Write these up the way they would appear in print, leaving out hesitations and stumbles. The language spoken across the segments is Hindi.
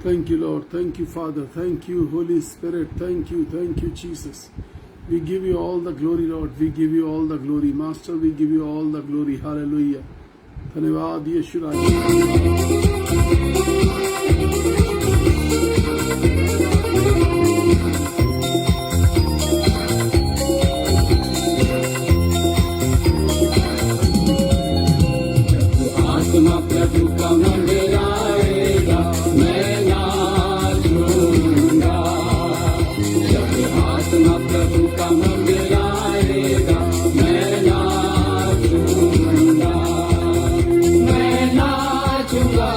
Thank you, Lord. Thank you, Father. Thank you, Holy Spirit. Thank you, Jesus. We give you all the glory, Lord. We give you all the glory. Master, we give you all the glory. Hallelujah. धन्यवाद यीशु राजा। आत्मा प्रभु का मंडराएगा, मैं नाचूंगा। जब आत्मा प्रभु का मंडराएगा, मैं नाचूंगा, मैं नाचूंगा।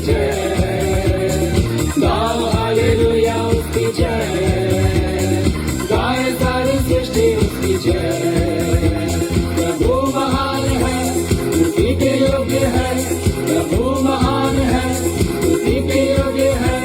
जय, गाओ हालेलुया उसकी जय, गाए सारी सृष्टि उसकी जय। प्रभु महान है, स्तुति के योग्य है, प्रभु महान है, स्तुति के योग्य है।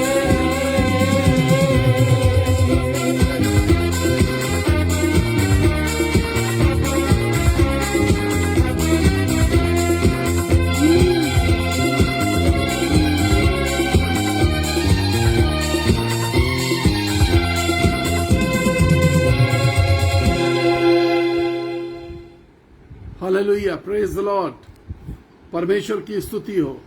Hallelujah, praise the Lord. परमेश्वर की स्तुति हो।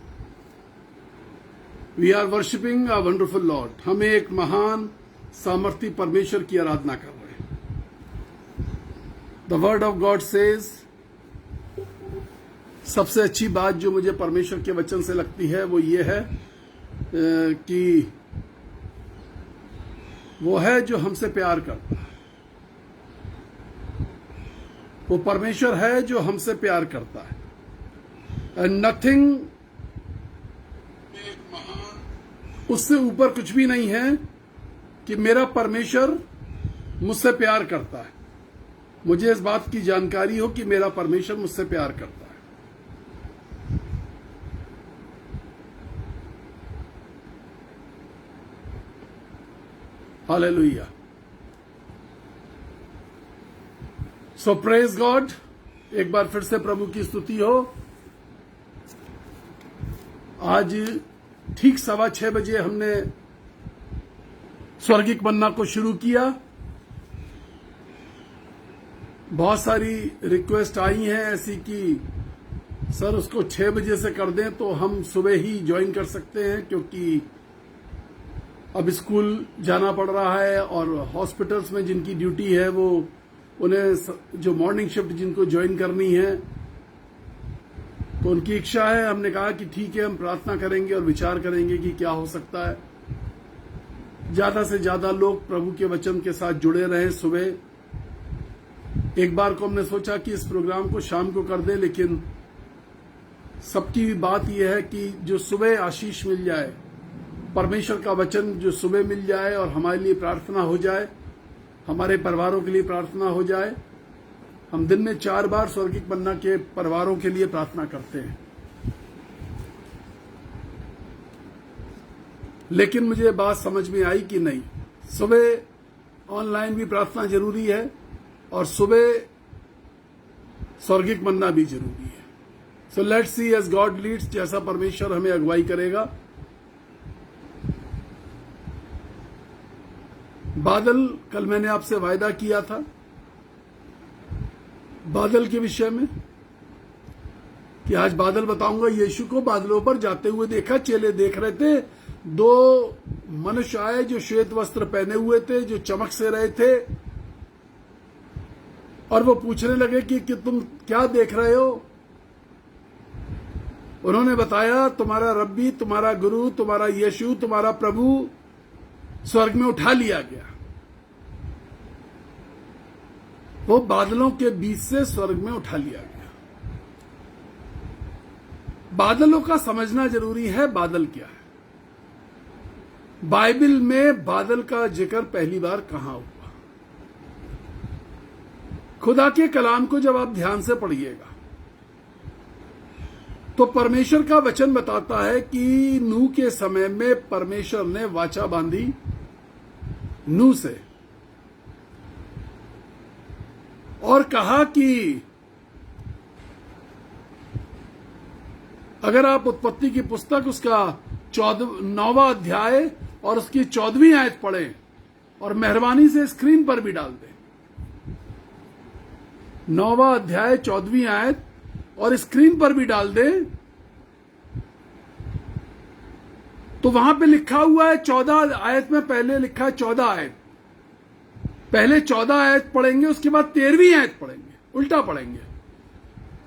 We are worshipping a wonderful Lord. हम एक महान सामर्थी परमेश्वर की आराधना कर रहे हैं। The word of God says, सबसे अच्छी बात जो मुझे परमेश्वर के वचन से लगती है वो ये है कि वो है जो हमसे प्यार करता है। वो परमेश्वर है जो हमसे प्यार करता है। एंड नथिंग, उससे ऊपर कुछ भी नहीं है कि मेरा परमेश्वर मुझसे प्यार करता है। मुझे इस बात की जानकारी हो कि मेरा परमेश्वर मुझसे प्यार करता है। हालेलुया। सो प्रेज गॉड। एक बार फिर से प्रभु की स्तुति हो। आज ठीक 6:15 बजे हमने स्वर्गिक मन्ना को शुरू किया। बहुत सारी रिक्वेस्ट आई हैं ऐसी कि सर उसको 6 बजे से कर दें तो हम सुबह ही ज्वाइन कर सकते हैं, क्योंकि अब स्कूल जाना पड़ रहा है और हॉस्पिटल्स में जिनकी ड्यूटी है वो उन्हें जो मॉर्निंग शिफ्ट जिनको ज्वाइन करनी है तो उनकी इच्छा है। हमने कहा कि ठीक है, हम प्रार्थना करेंगे और विचार करेंगे कि क्या हो सकता है। ज्यादा से ज्यादा लोग प्रभु के वचन के साथ जुड़े रहे। सुबह एक बार को हमने सोचा कि इस प्रोग्राम को शाम को कर दें, लेकिन सबकी बात यह है कि जो सुबह आशीष मिल जाए, परमेश्वर का वचन जो सुबह मिल जाए और हमारे लिए प्रार्थना हो जाए, हमारे परिवारों के लिए प्रार्थना हो जाए। हम दिन में 4 बार स्वर्गिक मन्ना के परिवारों के लिए प्रार्थना करते हैं। लेकिन मुझे बात समझ में आई कि नहीं, सुबह ऑनलाइन भी प्रार्थना जरूरी है और सुबह स्वर्गिक मन्ना भी जरूरी है। So let's see as God leads, जैसा परमेश्वर हमें अगुवाई करेगा। बादल, कल मैंने आपसे वायदा किया था बादल के विषय में कि आज बादल बताऊंगा। यीशु को बादलों पर जाते हुए देखा, चेले देख रहे थे। 2 मनुष्य आए जो श्वेत वस्त्र पहने हुए थे, जो चमक से रहे थे, और वो पूछने लगे कि तुम क्या देख रहे हो। उन्होंने बताया, तुम्हारा रब्बी, तुम्हारा गुरु, तुम्हारा यीशु, तुम्हारा प्रभु स्वर्ग में उठा लिया गया। वो बादलों के बीच से स्वर्ग में उठा लिया गया। बादलों का समझना जरूरी है। बादल क्या है? बाइबल में बादल का जिक्र पहली बार कहां हुआ? खुदा के कलाम को जब आप ध्यान से पढ़िएगा तो परमेश्वर का वचन बताता है कि नूह के समय में परमेश्वर ने वाचा बांधी नूह से और कहा कि अगर आप उत्पत्ति की पुस्तक उसका 9वां अध्याय और उसकी 14वीं आयत पढ़ें और मेहरबानी से स्क्रीन पर भी डाल दें, 9वां अध्याय 14वीं आयत और स्क्रीन पर भी डाल दें, तो वहां पे लिखा हुआ है 14 आयत में, पहले लिखा है 14 आयत। पहले 14 आयत पढ़ेंगे, उसके बाद 13वीं आयत पढ़ेंगे, उल्टा पढ़ेंगे।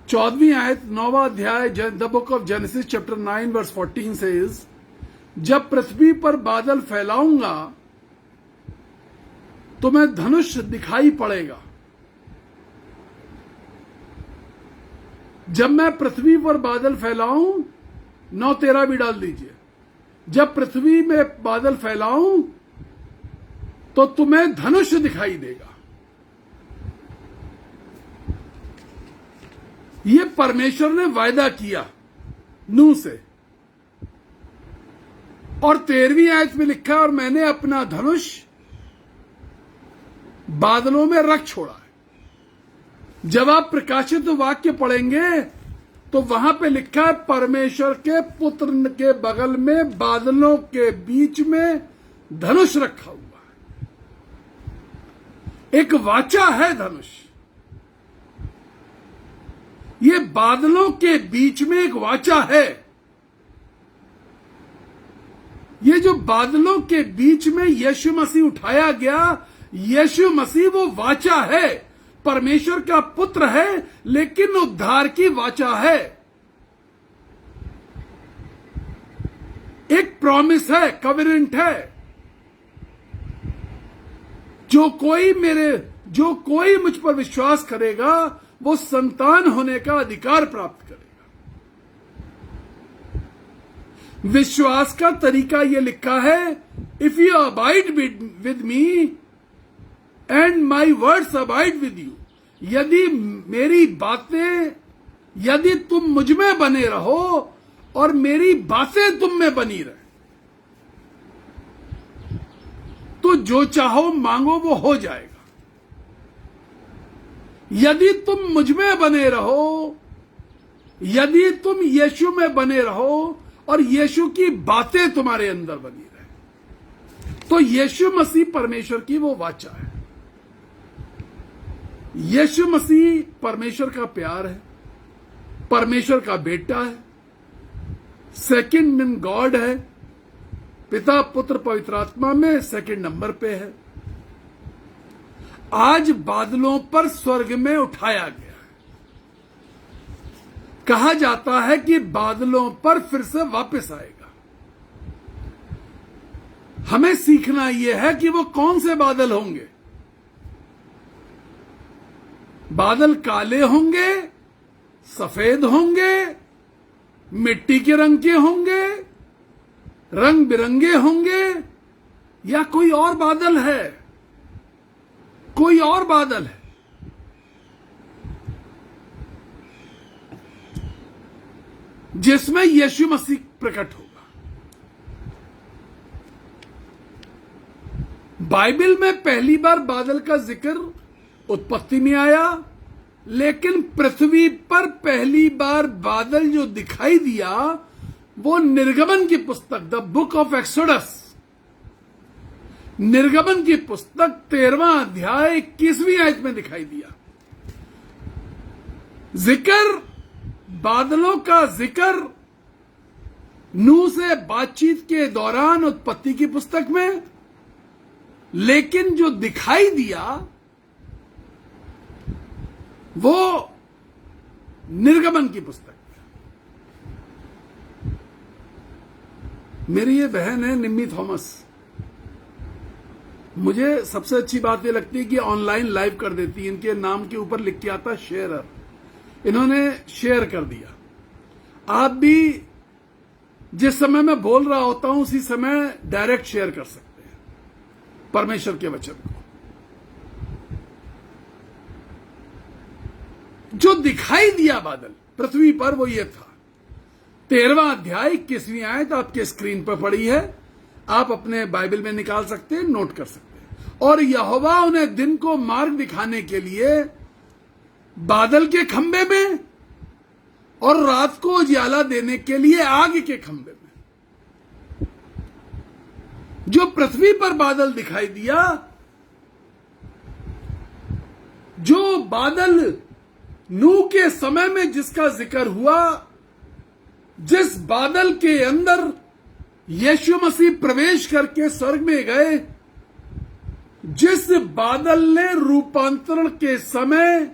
14वीं आयत 9वां अध्याय the book of Genesis chapter 9 verse 14 says, जब पृथ्वी पर बादल फैलाऊंगा तो मैं धनुष दिखाई पड़ेगा। जब मैं पृथ्वी पर बादल फैलाऊं, 9-13 भी डाल दीजिए, जब पृथ्वी में बादल फैलाऊं तो तुम्हें धनुष दिखाई देगा। ये परमेश्वर ने वायदा किया नूह से। और 13वीं आयत में लिखा, और मैंने अपना धनुष बादलों में रख छोड़ा है। जब आप प्रकाशित वाक्य पढ़ेंगे तो वहां पे लिखा है, परमेश्वर के पुत्र के बगल में बादलों के बीच में धनुष रखा हुआ है। एक वाचा है धनुष। ये बादलों के बीच में एक वाचा है। ये जो बादलों के बीच में यीशु मसीह उठाया गया, यीशु मसीह वो वाचा है। परमेश्वर का पुत्र है, लेकिन उद्धार की वाचा है। एक प्रॉमिस है, कवेनेंट है। जो कोई मुझ पर विश्वास करेगा वो संतान होने का अधिकार प्राप्त करेगा। विश्वास का तरीका ये लिखा है, if you abide with me and my words abide with you. यदि मेरी बातें, यदि तुम मुझ में बने रहो और मेरी बातें तुम में बनी रहे, तो जो चाहो मांगो वो हो जाएगा। यदि तुम मुझ में बने रहो, यदि तुम यीशु में बने रहो और यीशु की बातें तुम्हारे अंदर बनी रहे, तो यीशु मसीह परमेश्वर की वो वाचा है। यीशु मसीह परमेश्वर का प्यार है, परमेश्वर का बेटा है, सेकंड इन गॉड है। पिता पुत्र पवित्र आत्मा में सेकंड नंबर पे है। आज बादलों पर स्वर्ग में उठाया गया है। कहा जाता है कि बादलों पर फिर से वापस आएगा। हमें सीखना यह है कि वो कौन से बादल होंगे। बादल काले होंगे, सफेद होंगे, मिट्टी के रंग के होंगे, रंग बिरंगे होंगे, या कोई और बादल है, कोई और बादल है। जिसमें यीशु मसीह प्रकट होगा। बाइबल में पहली बार बादल का जिक्र उत्पत्ति में आया, लेकिन पृथ्वी पर पहली बार बादल जो दिखाई दिया वो निर्गमन की पुस्तक, द बुक ऑफ एक्सोडस, निर्गमन की पुस्तक 13वां अध्याय 21वीं आयत में दिखाई दिया। जिक्र, बादलों का जिक्र नूह से बातचीत के दौरान उत्पत्ति की पुस्तक में, लेकिन जो दिखाई दिया वो निर्गमन की पुस्तक। मेरी ये बहन है निम्मी थॉमस। मुझे सबसे अच्छी बात ये लगती है कि ऑनलाइन लाइव कर देती है। इनके नाम के ऊपर लिख के आता शेयरर। इन्होंने शेयर कर दिया। आप भी जिस समय मैं बोल रहा होता हूं उसी समय डायरेक्ट शेयर कर सकते हैं परमेश्वर के वचन को। जो दिखाई दिया बादल पृथ्वी पर वो ये था। 13वां अध्याय 21वीं आयत आपके स्क्रीन पर पड़ी है। आप अपने बाइबल में निकाल सकते हैं, नोट कर सकते हैं। और यहोवा उन्हें दिन को मार्ग दिखाने के लिए बादल के खंभे में और रात को उजियाला देने के लिए आग के खंभे में। जो पृथ्वी पर बादल दिखाई दिया, जो बादल नूह के समय में जिसका जिक्र हुआ, जिस बादल के अंदर यीशु मसीह प्रवेश करके स्वर्ग में गए, जिस बादल ने रूपांतरण के समय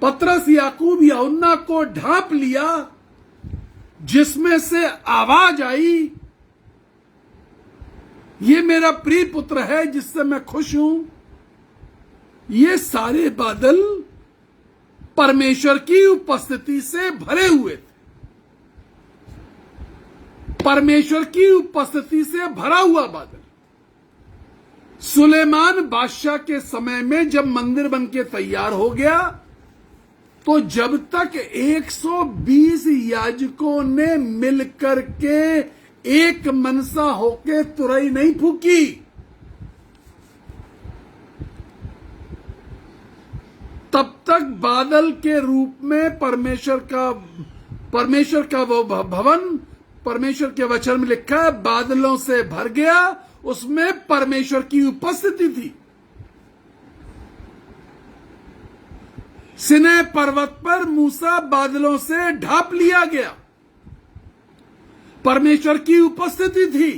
पतरस, याकूब, यूहन्ना को ढांप लिया, जिसमें से आवाज आई, ये मेरा प्रिय पुत्र है जिससे मैं खुश हूं। ये सारे बादल परमेश्वर की उपस्थिति से भरे हुए थे। परमेश्वर की उपस्थिति से भरा हुआ बादल। सुलेमान बादशाह के समय में जब मंदिर बनके तैयार हो गया, तो जब तक 120 याजकों ने मिलकर के एक मनसा होके तुरई नहीं फूकी, तब तक बादल के रूप में परमेश्वर का वो भवन, परमेश्वर के वचन में लिखा है, बादलों से भर गया, उसमें परमेश्वर की उपस्थिति थी। सिनै पर्वत पर मूसा बादलों से ढांप लिया गया, परमेश्वर की उपस्थिति थी।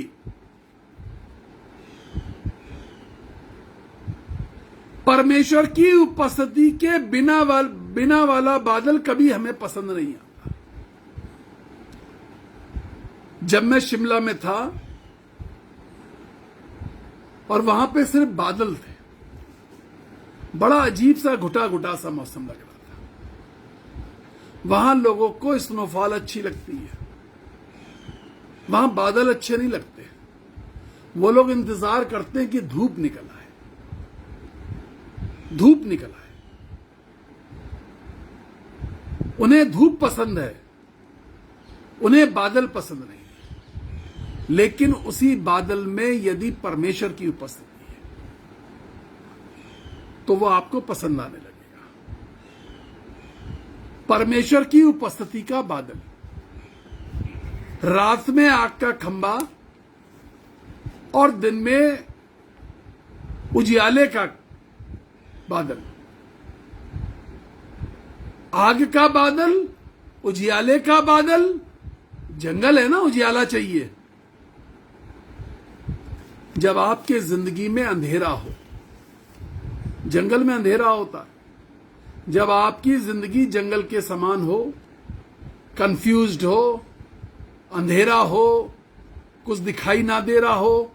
परमेश्वर की उपस्थिति के बिना वाला बादल कभी हमें पसंद नहीं आता। जब मैं शिमला में था और वहां पे सिर्फ बादल थे, बड़ा अजीब सा घुटा घुटा सा मौसम लग रहा था। वहां लोगों को स्नोफॉल अच्छी लगती है, वहां बादल अच्छे नहीं लगते। वो लोग इंतजार करते हैं कि धूप निकल आए, धूप निकल आए। उन्हें धूप पसंद है, उन्हें बादल पसंद नहीं। लेकिन उसी बादल में यदि परमेश्वर की उपस्थिति है तो वो आपको पसंद आने लगेगा। परमेश्वर की उपस्थिति का बादल, रात में आग का खंभा और दिन में उजियाले का बादल। आग का बादल, उजियाले का बादल। जंगल है ना, उजियाला चाहिए। जब आपके जिंदगी में अंधेरा हो, जंगल में अंधेरा होता है। जब आपकी जिंदगी जंगल के समान हो, कंफ्यूज्ड हो, अंधेरा हो, कुछ दिखाई ना दे रहा हो,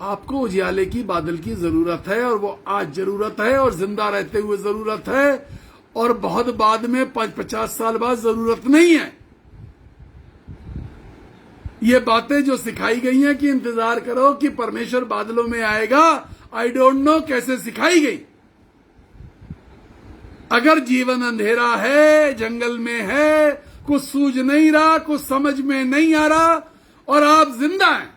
आपको उजियाले की बादल की जरूरत है। और वो आज जरूरत है, और जिंदा रहते हुए जरूरत है, और बहुत बाद में 50 साल बाद जरूरत नहीं है। ये बातें जो सिखाई गई हैं कि इंतजार करो कि परमेश्वर बादलों में आएगा, आई डोंट नो कैसे सिखाई गई। अगर जीवन अंधेरा है, जंगल में है, कुछ सूझ नहीं रहा, कुछ समझ में नहीं आ रहा, और आप जिंदा हैं,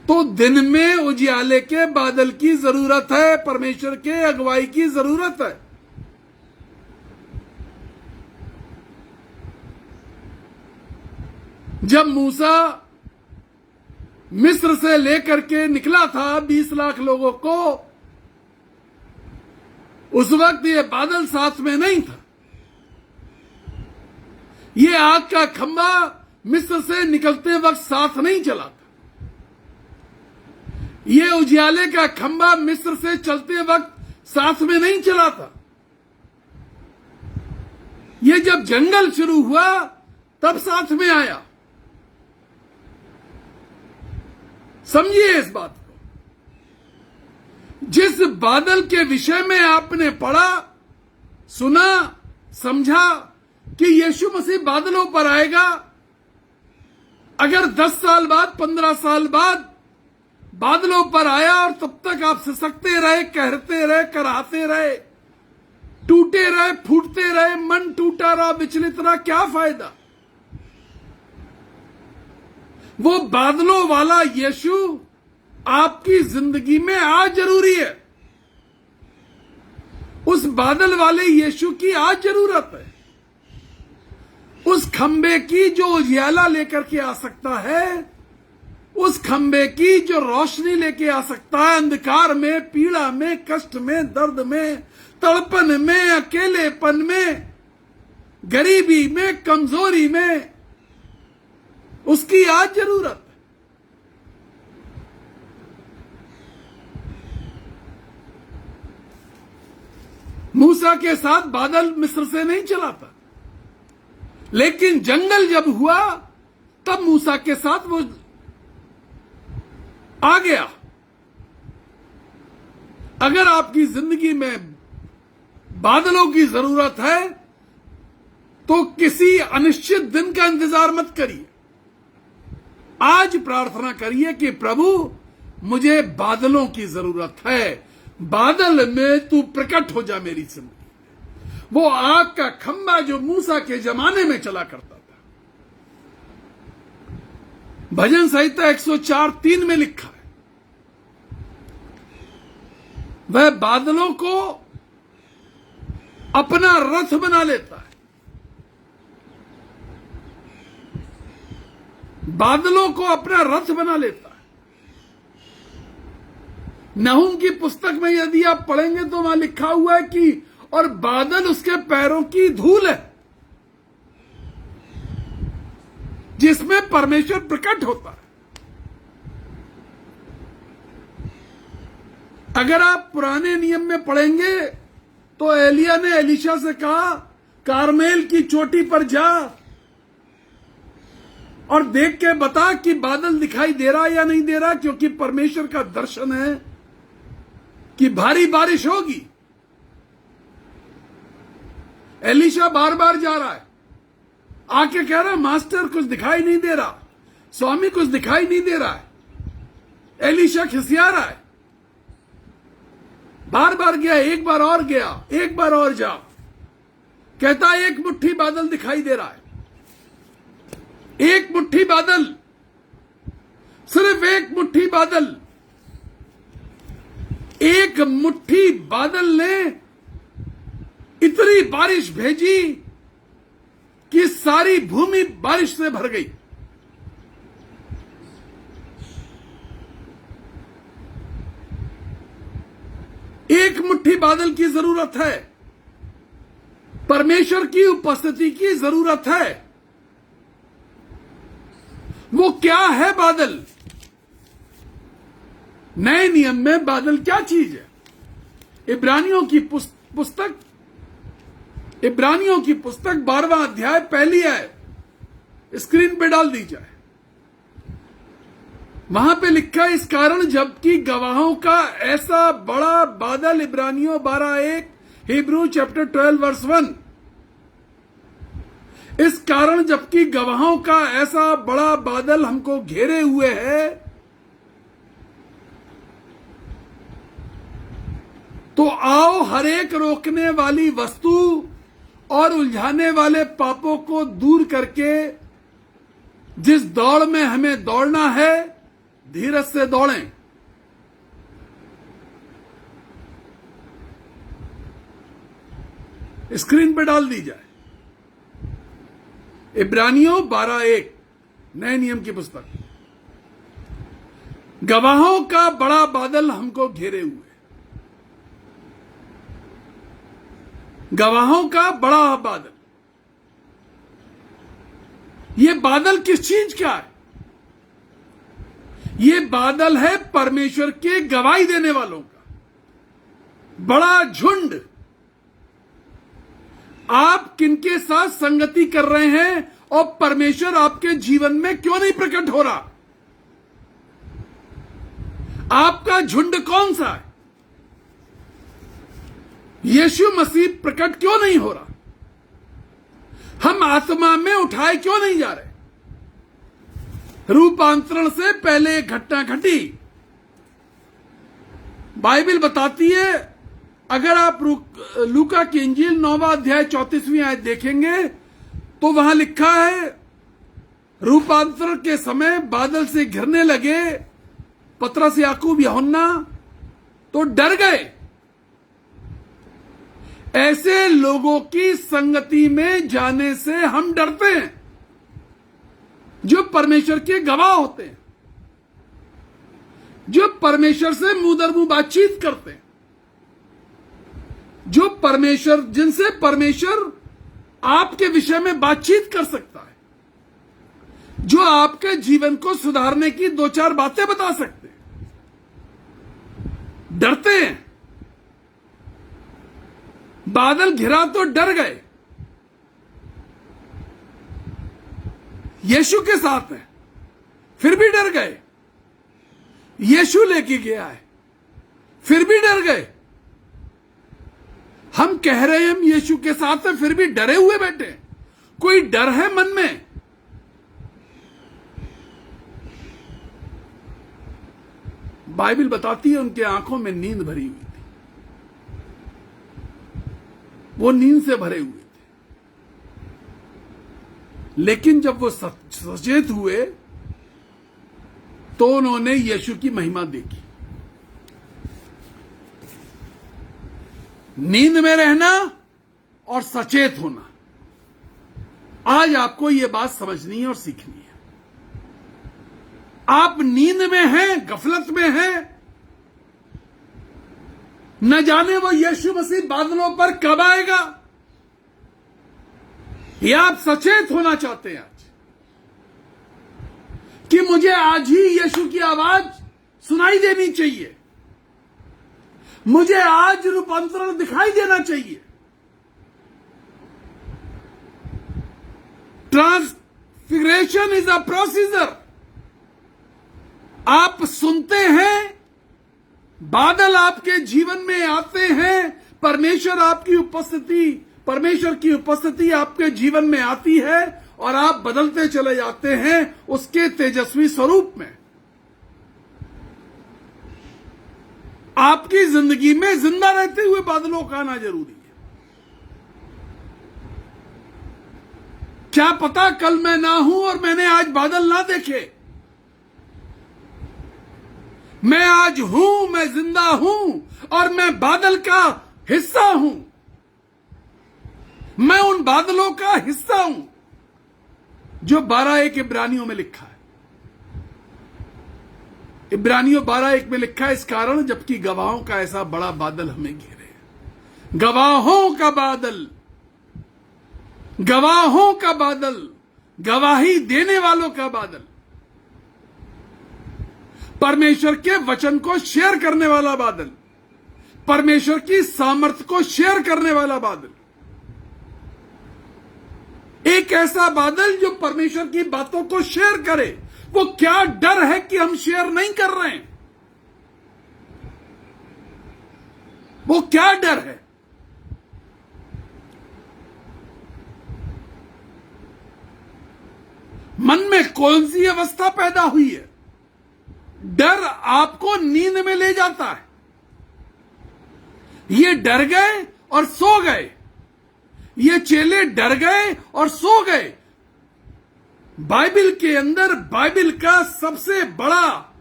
तो दिन में उजियाले के बादल की जरूरत है, परमेश्वर के अगुवाई की जरूरत है। जब मूसा मिस्र से लेकर के निकला था 20 लाख लोगों को, उस वक्त ये बादल साथ में नहीं था। ये आग का खंभा मिस्र से निकलते वक्त साथ नहीं चला था। ये उजियाले का खंभा मिस्र से चलते वक्त साथ में नहीं चला था। ये जब जंगल शुरू हुआ तब साथ में आया। समझिए इस बात को। जिस बादल के विषय में आपने पढ़ा, सुना, समझा कि यीशु मसीह बादलों पर आएगा, अगर 10 साल बाद, 15 साल बाद बादलों पर आया और तब तक आप सिसकते रहे, कहते रहे, कराहते रहे, टूटे रहे, फूटते रहे, मन टूटा रहा, विचलित रहा, क्या फायदा? वो बादलों वाला यीशु आपकी जिंदगी में आज जरूरी है। उस बादल वाले यीशु की आज जरूरत है। उस खंबे की जो उजियाला लेकर के आ सकता है, उस खंबे की जो रोशनी लेके आ सकता है अंधकार में, पीड़ा में, कष्ट में, दर्द में, तड़पन में, अकेलेपन में, गरीबी में, कमजोरी में, उसकी आज जरूरत है। मूसा के साथ बादल मिस्र से नहीं चला था, लेकिन जंगल जब हुआ तब मूसा के साथ वो आ गया। अगर आपकी जिंदगी में बादलों की जरूरत है तो किसी अनिश्चित दिन का इंतजार मत करिए। आज प्रार्थना करिए कि प्रभु मुझे बादलों की जरूरत है, बादल में तू प्रकट हो जा मेरी जिंदगी। वो आग का खंभा जो मूसा के जमाने में चला करता था। भजन संहिता 104:3 में लिखा है, वह बादलों को अपना रथ बना लेता है। बादलों को अपना रथ बना लेता है। नहूम की पुस्तक में यदि आप पढ़ेंगे तो वहां लिखा हुआ है कि और बादल उसके पैरों की धूल है, जिसमें परमेश्वर प्रकट होता है। अगर आप पुराने नियम में पढ़ेंगे तो एलिया ने एलीशा से कहा, कारमेल की चोटी पर जा और देख के बता कि बादल दिखाई दे रहा या नहीं दे रहा, क्योंकि परमेश्वर का दर्शन है कि भारी बारिश होगी। एलीशा बार बार जा रहा है, आके कह रहा, मास्टर कुछ दिखाई नहीं दे रहा, स्वामी कुछ दिखाई नहीं दे रहा है। एलीशा खिसिया रहा है, बार बार गया, एक बार और गया, एक बार और जा, कहता है एक मुट्ठी बादल दिखाई दे रहा है, एक मुट्ठी बादल, सिर्फ एक मुट्ठी बादल। एक मुट्ठी बादल ने इतनी बारिश भेजी कि सारी भूमि बारिश से भर गई। एक मुट्ठी बादल की जरूरत है, परमेश्वर की उपस्थिति की जरूरत है। वो क्या है बादल? नए नियम में बादल क्या चीज है? इब्रानियों की पुस्तक 12वां अध्याय 1 आयत स्क्रीन पे डाल दी जाए। वहां पे लिखा है, इस कारण जबकि गवाहों का ऐसा बड़ा बादल, इब्रानियों 12:1, हिब्रू चैप्टर 12 वर्स 1। इस कारण जबकि गवाहों का ऐसा बड़ा बादल हमको घेरे हुए है, तो आओ हर एक रोकने वाली वस्तु और उलझाने वाले पापों को दूर करके जिस दौड़ में हमें दौड़ना है, धीरज से दौड़ें। स्क्रीन पर डाल दी जाए, इब्रानियों 12:1, नए नियम की पुस्तक। गवाहों का बड़ा बादल हमको घेरे हुए, गवाहों का बड़ा बादल। ये बादल किस चीज का है? ये बादल है परमेश्वर के गवाही देने वालों का बड़ा झुंड। आप किनके साथ संगति कर रहे हैं और परमेश्वर आपके जीवन में क्यों नहीं प्रकट हो रहा? आपका झुंड कौन सा है? यीशु मसीह प्रकट क्यों नहीं हो रहा? हम आत्मा में उठाए क्यों नहीं जा रहे? रूपांतरण से पहले एक घटना घटी। बाइबल बताती है, अगर आप लूका की इंजील 9वां अध्याय 34वीं आयत देखेंगे तो वहां लिखा है, रूपांतरण के समय बादल से घिरने लगे पतरस, याकूब, यूहन्ना, तो डर गए। ऐसे लोगों की संगति में जाने से हम डरते हैं जो परमेश्वर के गवाह होते हैं, जो परमेश्वर से मुंह दर मुंह बातचीत करते हैं, जो परमेश्वर, जिनसे परमेश्वर आपके विषय में बातचीत कर सकता है, जो आपके जीवन को सुधारने की 2-4 बातें बता सकते हैं। डरते हैं। बादल घिरा तो डर गए। यीशु के साथ है, फिर भी डर गए। यीशु लेके गया है, फिर भी डर गए। हम कह रहे हैं हम यीशु के साथ हैं, फिर भी डरे हुए बैठे। कोई डर है मन में? बाइबल बताती है उनके आंखों में नींद भरी हुई थी, वो नींद से भरे हुए थे। लेकिन जब वो सचेत हुए तो उन्होंने यीशु की महिमा देखी। नींद में रहना और सचेत होना, आज आपको यह बात समझनी है और सीखनी है। आप नींद में हैं, गफलत में हैं, न जाने वो यीशु मसीह बादलों पर कब आएगा। या आप सचेत होना चाहते हैं आज कि मुझे आज ही यीशु की आवाज सुनाई देनी चाहिए, मुझे आज रूपांतरण दिखाई देना चाहिए। Transfiguration is a procedure. आप सुनते हैं, बादल आपके जीवन में आते हैं, परमेश्वर की उपस्थिति आपके जीवन में आती है और आप बदलते चले जाते हैं उसके तेजस्वी स्वरूप में। आपकी जिंदगी में जिंदा रहते हुए बादलों का आना जरूरी है। क्या पता कल मैं ना हूं और मैंने आज बादल ना देखे। मैं आज हूं, मैं जिंदा हूं और मैं बादल का हिस्सा हूं। मैं उन बादलों का हिस्सा हूं जो 12:1 इब्रानियों में लिखा है। इब्रानियों 12:1 में लिखा है, इस कारण जबकि गवाहों का ऐसा बड़ा बादल हमें घेरे। गवाहों का बादल, गवाहों का बादल, गवाही देने वालों का बादल, परमेश्वर के वचन को शेयर करने वाला बादल, परमेश्वर की सामर्थ्य को शेयर करने वाला बादल, एक ऐसा बादल जो परमेश्वर की बातों को शेयर करे। वो क्या डर है कि हम शेयर नहीं कर रहे हैं? वो क्या डर है? मन में कौन सी अवस्था पैदा हुई है? डर आपको नींद में ले जाता है। ये डर गए और सो गए, ये चेले डर गए और सो गए। बाइबल के अंदर बाइबल का सबसे बड़ा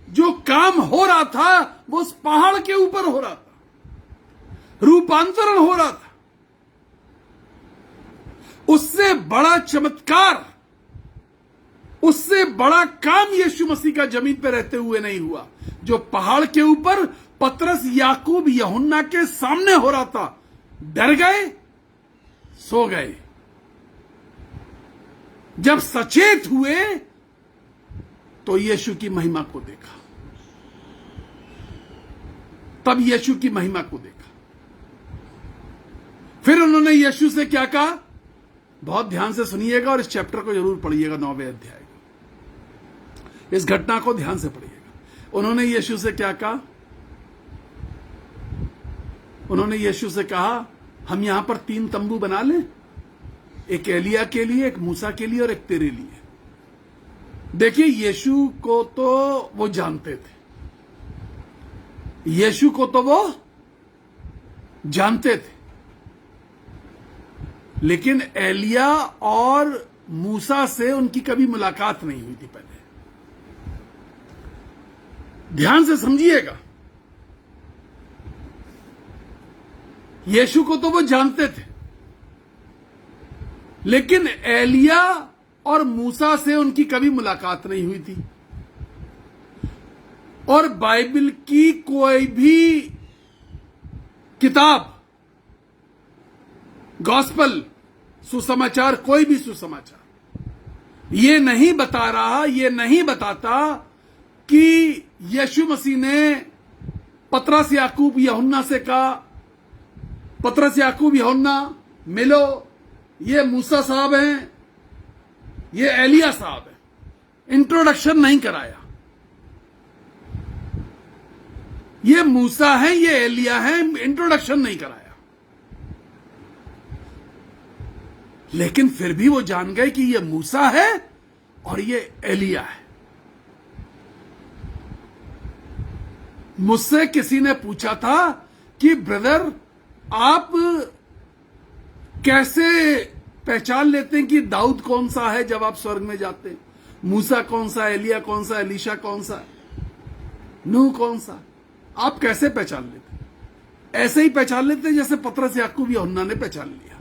जो काम हो रहा था वो उस पहाड़ के ऊपर हो रहा था, रूपांतरण हो रहा था। उससे बड़ा चमत्कार, उससे बड़ा काम यीशु मसीह का जमीन पर रहते हुए नहीं हुआ, जो पहाड़ के ऊपर पतरस, याकूब, यूहन्ना के सामने हो रहा था। डर गए, सो गए। जब सचेत हुए तो यीशु की महिमा को देखा, तब यीशु की महिमा को देखा। फिर उन्होंने यीशु से क्या कहा? बहुत ध्यान से सुनिएगा और इस चैप्टर को जरूर पढ़िएगा, 9वें अध्याय को। इस घटना को ध्यान से पढ़िएगा। उन्होंने यीशु से क्या कहा? उन्होंने यीशु से कहा, हम यहां पर 3 तंबू बना लें, एक एलिया के लिए, एक मूसा के लिए और एक तेरे लिए। देखिए, यीशु को तो वो जानते थे, यीशु को तो वो जानते थे, लेकिन एलिया और मूसा से उनकी कभी मुलाकात नहीं हुई थी पहले। ध्यान से समझिएगा, यीशु को तो वो जानते थे, लेकिन एलिया और मूसा से उनकी कभी मुलाकात नहीं हुई थी। और बाइबल की कोई भी किताब, गॉस्पल, सुसमाचार, कोई भी सुसमाचार ये नहीं बता रहा, ये नहीं बताता कि यीशु मसीह ने पतरस, याकूब, यूहन्ना से कहा, पतरस, याकूब, यूहन्ना मिलो, ये मूसा साहब हैं, ये एलिया साहब हैं। इंट्रोडक्शन नहीं कराया, ये मूसा हैं, ये एलिया हैं, इंट्रोडक्शन नहीं कराया। लेकिन फिर भी वो जान गए कि ये मूसा है और ये एलिया है। मुझसे किसी ने पूछा था कि ब्रदर आप कैसे पहचान लेते हैं कि दाऊद कौन सा है जब आप स्वर्ग में जाते हैं, मूसा कौन सा, एलिया कौन सा, एलीशा कौन सा, नूह कौन सा, आप कैसे पहचान लेते? ऐसे ही पहचान लेते जैसे पतरस, याकूब, यूहन्ना ने पहचान लिया।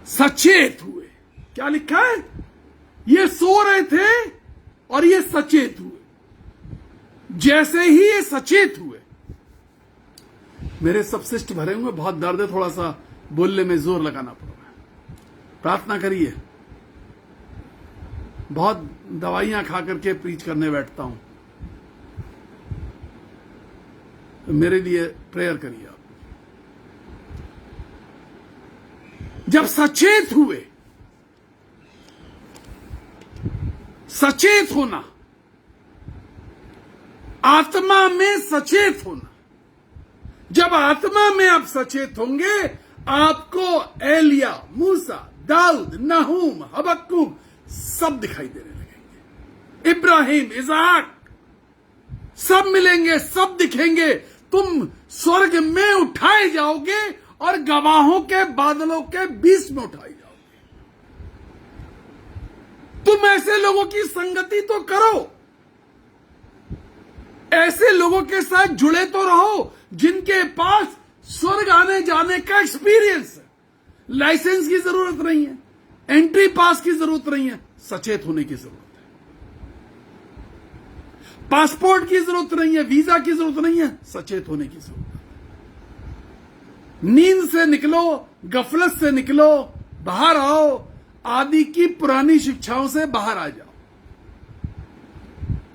सचेत हुए, क्या लिखा है? ये सो रहे थे और ये सचेत हुए। जैसे ही ये सचेत हुए, मेरे सब शिष्ट भरे हुए, बहुत दर्द है, थोड़ा सा बोलने में जोर लगाना पड़ रहा है। प्रार्थना करिए। बहुत दवाइयां खा करके प्रीच करने बैठता हूं, तो मेरे लिए प्रेयर करिए आप। जब सचेत हुए, सचेत होना, आत्मा में सचेत होना, जब आत्मा में आप सचेत होंगे, आपको एलिया, मूसा, दाऊद, नहूम, हबक्कुक सब दिखाई देने लगेंगे। इब्राहिम, इसहाक सब मिलेंगे, सब दिखेंगे। तुम स्वर्ग में उठाए जाओगे और गवाहों के बादलों के बीच में उठाए जाओगे। तुम ऐसे लोगों की संगति तो करो, ऐसे लोगों के साथ जुड़े तो रहो जिनके पास स्वर्ग आने जाने का एक्सपीरियंस है। लाइसेंस की जरूरत नहीं है, एंट्री पास की जरूरत नहीं है, सचेत होने की जरूरत है। पासपोर्ट की जरूरत नहीं है, वीजा की जरूरत नहीं है, सचेत होने की जरूरत है। नींद से निकलो, गफलत से निकलो, बाहर आओ, आदि की पुरानी शिक्षाओं से बाहर आ जाओ,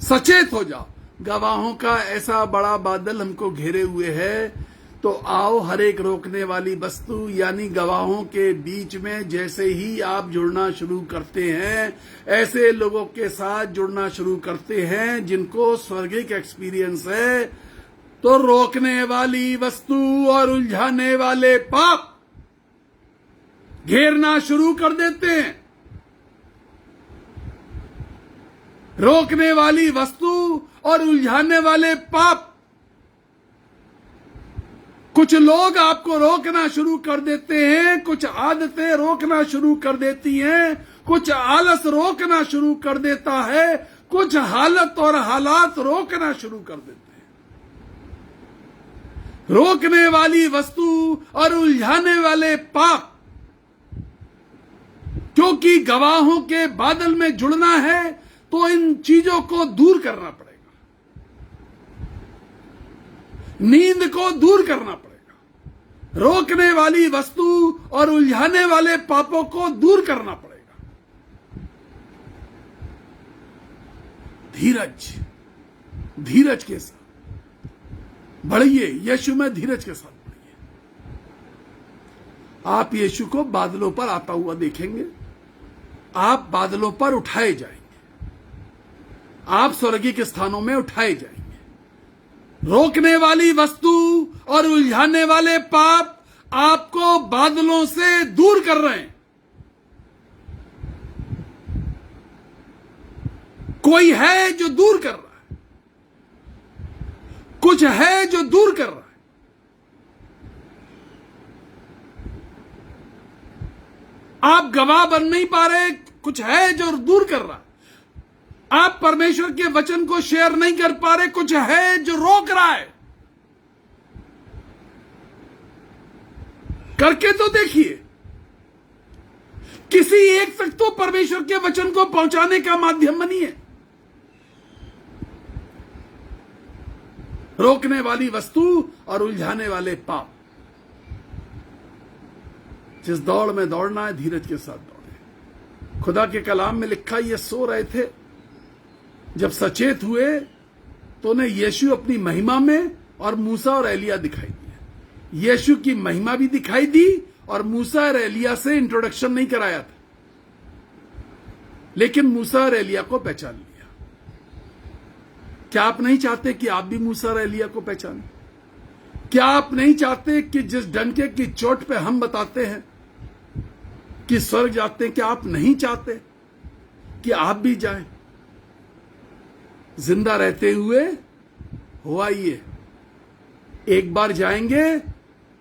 सचेत हो जाओ। गवाहों का ऐसा बड़ा बादल हमको घेरे हुए है, तो आओ हर एक रोकने वाली वस्तु यानी गवाहों के बीच में जैसे ही आप जुड़ना शुरू करते हैं, ऐसे लोगों के साथ जुड़ना शुरू करते हैं जिनको स्वर्गिक एक्सपीरियंस है, तो रोकने वाली वस्तु और उलझाने वाले पाप घेरना शुरू कर देते हैं। रोकने वाली वस्तु और उलझाने वाले पाप, कुछ लोग आपको रोकना शुरू कर देते हैं, कुछ आदतें रोकना शुरू कर देती हैं, कुछ आलस रोकना शुरू कर देता है, कुछ हालत और हालात रोकना शुरू कर देते हैं। रोकने वाली वस्तु और उलझाने वाले पाप, क्योंकि गवाहों के बादल में जुड़ना है तो इन चीजों को दूर करना पड़ेगा, नींद को दूर करना पड़ेगा, रोकने वाली वस्तु और उलझाने वाले पापों को दूर करना पड़ेगा। धीरज, धीरज के साथ बढ़िए, यीशु में धीरज के साथ बढ़िए। आप यीशु को बादलों पर आता हुआ देखेंगे, आप बादलों पर उठाए जाएंगे, आप स्वर्गीय स्थानों में उठाए जाएंगे। रोकने वाली वस्तु और उलझाने वाले पाप आपको बादलों से दूर कर रहे हैं। कोई है जो दूर कर रहा है, कुछ है जो दूर कर रहा है। आप गवाह बन नहीं पा रहे, कुछ है जो दूर कर रहा है। आप परमेश्वर के वचन को शेयर नहीं कर पा रहे, कुछ है जो रोक रहा है। करके तो देखिए, किसी एक तक तो परमेश्वर के वचन को पहुंचाने का माध्यम बनिए। रोकने वाली वस्तु और उलझाने वाले पाप। जिस दौड़ में दौड़ना है, धीरज के साथ दौड़े। खुदा के कलाम में लिखा, ये सो रहे थे, जब सचेत हुए तो उन्हें यीशु अपनी महिमा में और मूसा और एलिया दिखाई दिए। यीशु की महिमा भी दिखाई दी और मूसा और एलिया से इंट्रोडक्शन नहीं कराया था, लेकिन मूसा और एलिया को पहचान लिया। क्या आप नहीं चाहते कि आप भी मूसा और एलिया को पहचानें? क्या आप नहीं चाहते कि जिस डंके की चोट पे हम बताते हैं कि स्वर्ग जाते हैं, क्या आप नहीं चाहते कि आप भी जाएं? जिंदा रहते हुए हो आइए। एक बार जाएंगे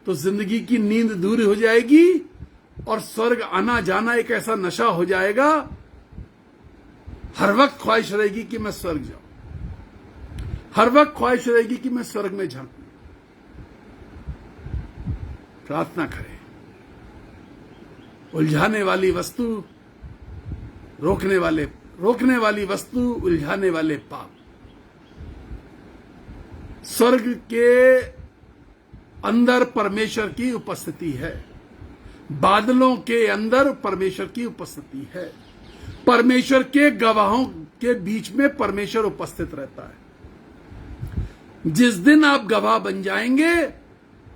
तो जिंदगी की नींद दूर हो जाएगी और स्वर्ग आना जाना एक ऐसा नशा हो जाएगा, हर वक्त ख्वाहिश रहेगी कि मैं स्वर्ग जाऊं, हर वक्त ख्वाहिश रहेगी कि मैं स्वर्ग में झांकूं। प्रार्थना करें। उलझाने वाली वस्तु, रोकने वाली वस्तु, उलझाने वाले पाप। स्वर्ग के अंदर परमेश्वर की उपस्थिति है, बादलों के अंदर परमेश्वर की उपस्थिति है, परमेश्वर के गवाहों के बीच में परमेश्वर उपस्थित रहता है। जिस दिन आप गवाह बन जाएंगे,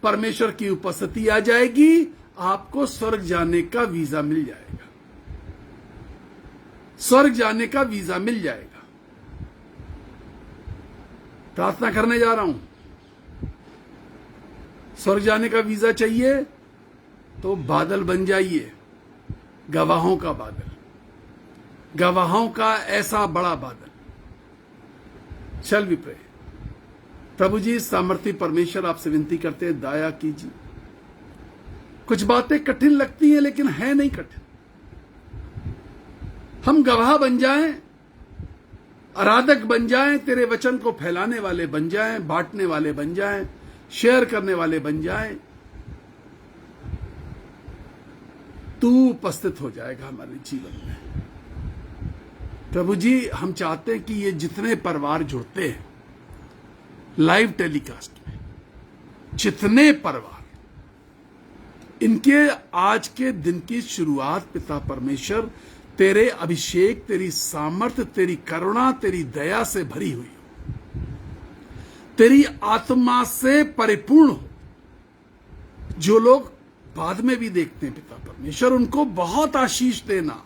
परमेश्वर की उपस्थिति आ जाएगी, आपको स्वर्ग जाने का वीजा मिल जाएगा, स्वर्ग जाने का वीजा मिल जाएगा। प्रार्थना करने जा रहा हूं। स्वर्ग जाने का वीजा चाहिए तो बादल बन जाइए, गवाहों का बादल, गवाहों का ऐसा बड़ा बादल। Shall we pray. प्रभु जी, सामर्थी परमेश्वर, आपसे विनती करते हैं, दया कीजिए। कुछ बातें कठिन लगती हैं लेकिन है नहीं कठिन। हम गवाह बन जाएं, आराधक बन जाएं, तेरे वचन को फैलाने वाले बन जाएं, बांटने वाले बन जाएं, शेयर करने वाले बन जाएं, तू उपस्थित हो जाएगा हमारे जीवन में। प्रभु जी, हम चाहते हैं कि ये जितने परिवार जुड़ते हैं लाइव टेलीकास्ट में, जितने परिवार, इनके आज के दिन की शुरुआत पिता परमेश्वर तेरे अभिषेक, तेरी सामर्थ, तेरी करुणा, तेरी दया से भरी हुई हो, तेरी आत्मा से परिपूर्ण हो। जो लोग बाद में भी देखते हैं पिता परमेश्वर, उनको बहुत आशीष देना।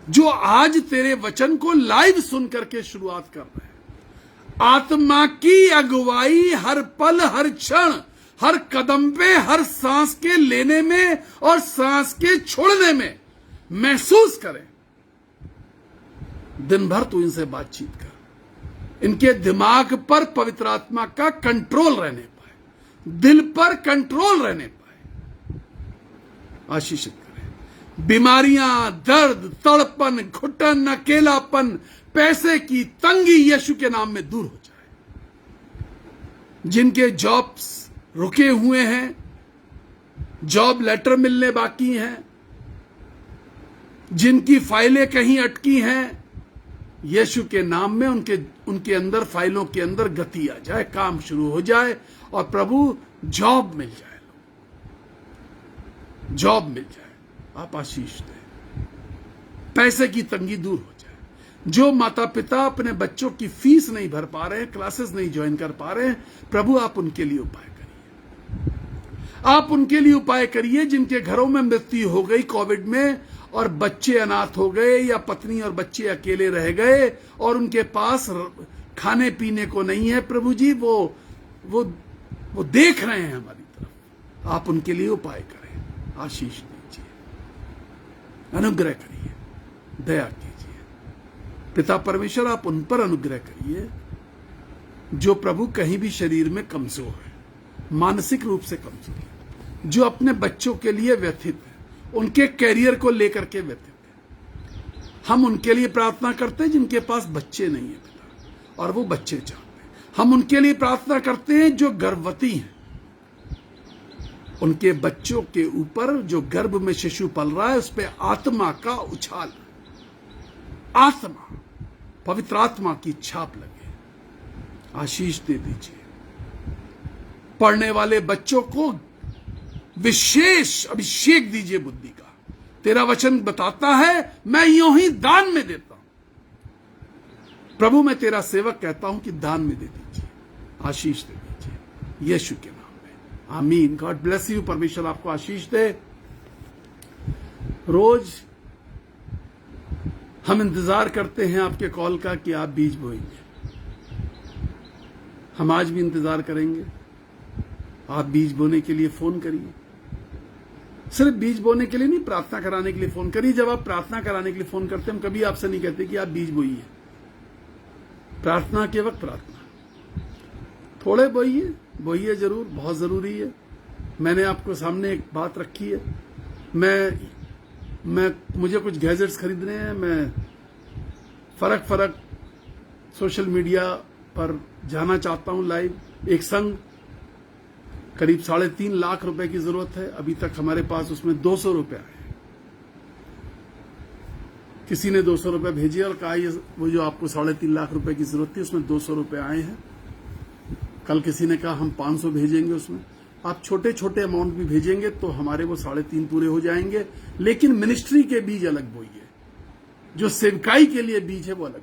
जो आज तेरे वचन को लाइव सुन करके शुरुआत कर रहे हैं, आत्मा की अगुवाई हर पल, हर क्षण, हर कदम पे, हर सांस के लेने में और सांस के छोड़ने में महसूस करें। दिन भर तू इनसे बातचीत कर, इनके दिमाग पर पवित्र आत्मा का कंट्रोल रहने पाए, दिल पर कंट्रोल रहने पाए। आशीषित करें। बीमारियां, दर्द, तड़पन, घुटन, अकेलापन, पैसे की तंगी यीशु के नाम में दूर हो जाए। जिनके जॉब्स रुके हुए हैं, जॉब लेटर मिलने बाकी हैं, जिनकी फाइलें कहीं अटकी हैं, यीशु के नाम में उनके अंदर, फाइलों के अंदर गति आ जाए, काम शुरू हो जाए और प्रभु जॉब मिल जाए, जॉब मिल जाए। आप आशीष दें। पैसे की तंगी दूर हो जाए। जो माता पिता अपने बच्चों की फीस नहीं भर पा रहे हैं, क्लासेस नहीं ज्वाइन कर पा रहे हैं, प्रभु आप उनके लिए उपाय करिए। आप उनके लिए उपाय करिए जिनके घरों में मृत्यु हो गई कोविड में, और बच्चे अनाथ हो गए, या पत्नी और बच्चे अकेले रह गए और उनके पास खाने पीने को नहीं है। प्रभु जी वो देख रहे हैं हमारी तरफ, आप उनके लिए उपाय करें, आशीष दीजिए, अनुग्रह करिए, दया कीजिए। पिता परमेश्वर आप उन पर अनुग्रह करिए जो प्रभु कहीं भी शरीर में कमजोर है, मानसिक रूप से कमजोर है, जो अपने बच्चों के लिए व्यथित है, उनके कैरियर को लेकर के व्यथित है। हम उनके लिए प्रार्थना करते हैं जिनके पास बच्चे नहीं है पिता, और वो बच्चे चाहते हैं। हम उनके लिए प्रार्थना करते हैं जो गर्भवती हैं, उनके बच्चों के ऊपर जो गर्भ में शिशु पल रहा है उस पर आत्मा का उछाल, आत्मा, पवित्र आत्मा की छाप लगे, आशीष दे दीजिए। पढ़ने वाले बच्चों को विशेष अभिषेक दीजिए बुद्धि का। तेरा वचन बताता है मैं यूं ही दान में देता हूं। प्रभु मैं तेरा सेवक कहता हूं कि दान में दे दीजिए, आशीष दे दीजिए यीशु के नाम में, आमीन। God bless you. परमेश्वर आपको आशीष दे। रोज हम इंतजार करते हैं आपके कॉल का कि आप बीज बोएंगे। हम आज भी इंतजार करेंगे। आप बीज बोने के लिए फोन करिए, सिर्फ बीज बोने के लिए नहीं, प्रार्थना कराने के लिए फोन करिए। जब आप प्रार्थना कराने के लिए फोन करते हैं, हम कभी आपसे नहीं कहते कि आप बीज बोइए। प्रार्थना के वक्त प्रार्थना थोड़े बोइए जरूर, बहुत जरूरी है। मैंने आपको सामने एक बात रखी है, मुझे कुछ गैजेट्स खरीदने हैं, मैं फर्क सोशल मीडिया पर जाना चाहता हूं लाइव। एक संघ करीब 3.5 लाख रुपए की जरूरत है, अभी तक हमारे पास उसमें 200 रुपए आए। किसी ने 200 रुपए भेजे और कहा ये वो जो आपको 3.5 लाख रुपए की जरूरत थी उसमें 200 रुपए आए हैं। कल किसी ने कहा हम 500 भेजेंगे उसमें। आप छोटे छोटे अमाउंट भी भेजेंगे तो हमारे वो 3.5 पूरे हो जाएंगे। लेकिन मिनिस्ट्री के बीज अलग बोइए, जो सेवकाई के लिए बीज है वो अलग बोइए।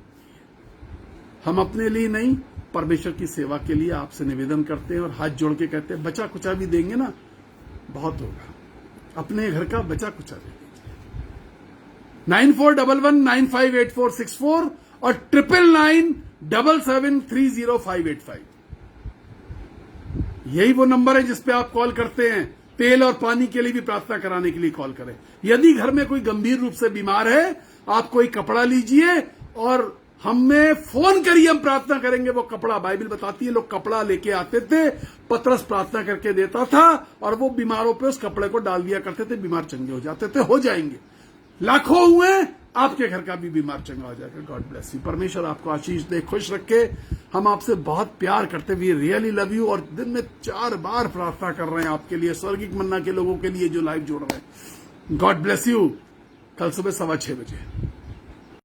हम अपने लिए नहीं, परमेश्वर की सेवा के लिए आपसे निवेदन करते हैं और हाथ जोड़ के कहते हैं बचा कुचा भी देंगे ना, बहुत होगा। अपने घर का बचा कुचा दे दीजिए। 9411958464 और 9997730585 यही वो नंबर है जिस पे आप कॉल करते हैं। तेल और पानी के लिए भी प्रार्थना कराने के लिए कॉल करें। यदि घर में कोई गंभीर रूप से बीमार है, आप कोई कपड़ा लीजिए और हमें फोन करिए, हम प्रार्थना करेंगे। वो कपड़ा, बाइबल बताती है, लोग कपड़ा लेके आते थे, पतरस प्रार्थना करके देता था और वो बीमारों पे उस कपड़े को डाल दिया करते थे, बीमार चंगे हो जाते थे। हो जाएंगे, लाखों हुए, आपके घर का भी बीमार चंगा हो जाएगा। God bless you. परमेश्वर आपको आशीष दे, खुश रखे। हम आपसे बहुत प्यार करते, वी रियली लव यू। और दिन में 4 बार प्रार्थना कर रहे हैं आपके लिए, स्वर्गिक मन्ना के लोगों के लिए जो लाइव जोड़ रहे हैं। God bless you. कल सुबह 6:15 बजे।